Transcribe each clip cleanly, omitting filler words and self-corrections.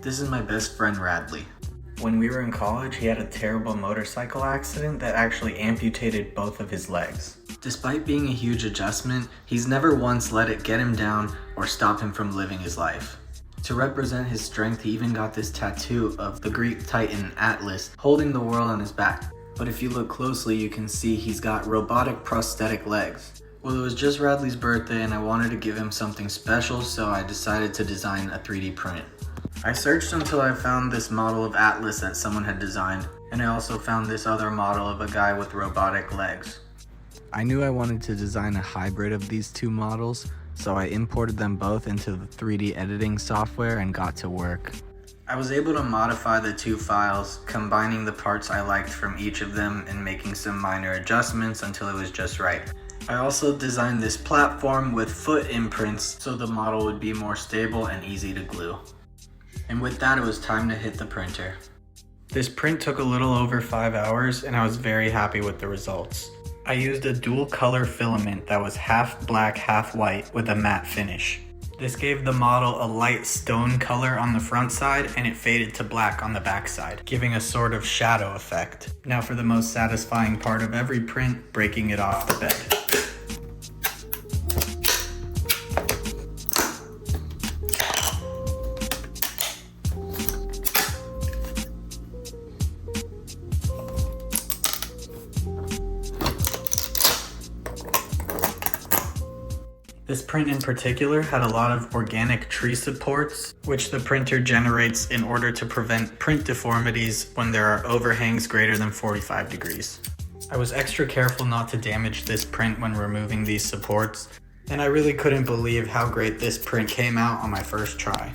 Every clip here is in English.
This is my best friend Radley. When we were in college, he had a terrible motorcycle accident that actually amputated both of his legs. Despite being a huge adjustment, he's never once let it get him down or stop him from living his life. To represent his strength, he even got this tattoo of the Greek titan Atlas holding the world on his back. But if you look closely, you can see he's got robotic prosthetic legs. Well, it was just Radley's birthday and I wanted to give him something special, so I decided to design a 3D print. I searched until I found this model of Atlas that someone had designed, and I also found this other model of a guy with robotic legs. I knew I wanted to design a hybrid of these two models, so I imported them both into the 3D editing software and got to work. I was able to modify the two files, combining the parts I liked from each of them and making some minor adjustments until it was just right. I also designed this platform with foot imprints so the model would be more stable and easy to glue. And with that, it was time to hit the printer. This print took a little over 5 hours and I was very happy with the results. I used a dual color filament that was half black, half white with a matte finish. This gave the model a light stone color on the front side and it faded to black on the back side, giving a sort of shadow effect. Now for the most satisfying part of every print, breaking it off the bed. This print in particular had a lot of organic tree supports, which the printer generates in order to prevent print deformities when there are overhangs greater than 45 degrees. I was extra careful not to damage this print when removing these supports, and I really couldn't believe how great this print came out on my first try.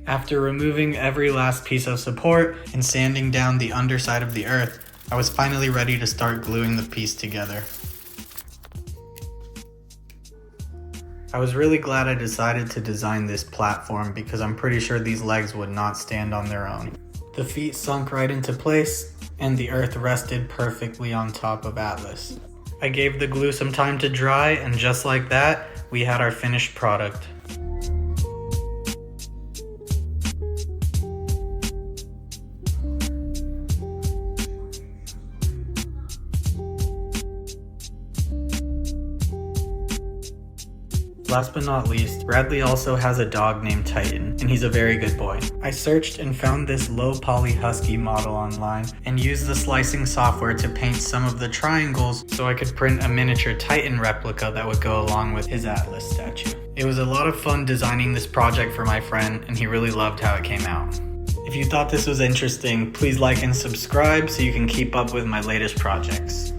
After removing every last piece of support and sanding down the underside of the earth, I was finally ready to start gluing the piece together. I was really glad I decided to design this platform because I'm pretty sure these legs would not stand on their own. The feet sunk right into place and the earth rested perfectly on top of Atlas. I gave the glue some time to dry and just like that, we had our finished product. Last but not least, Radley also has a dog named Titan, and he's a very good boy. I searched and found this low poly husky model online and used the slicing software to paint some of the triangles so I could print a miniature Titan replica that would go along with his Atlas statue. It was a lot of fun designing this project for my friend, and he really loved how it came out. If you thought this was interesting, please like and subscribe so you can keep up with my latest projects.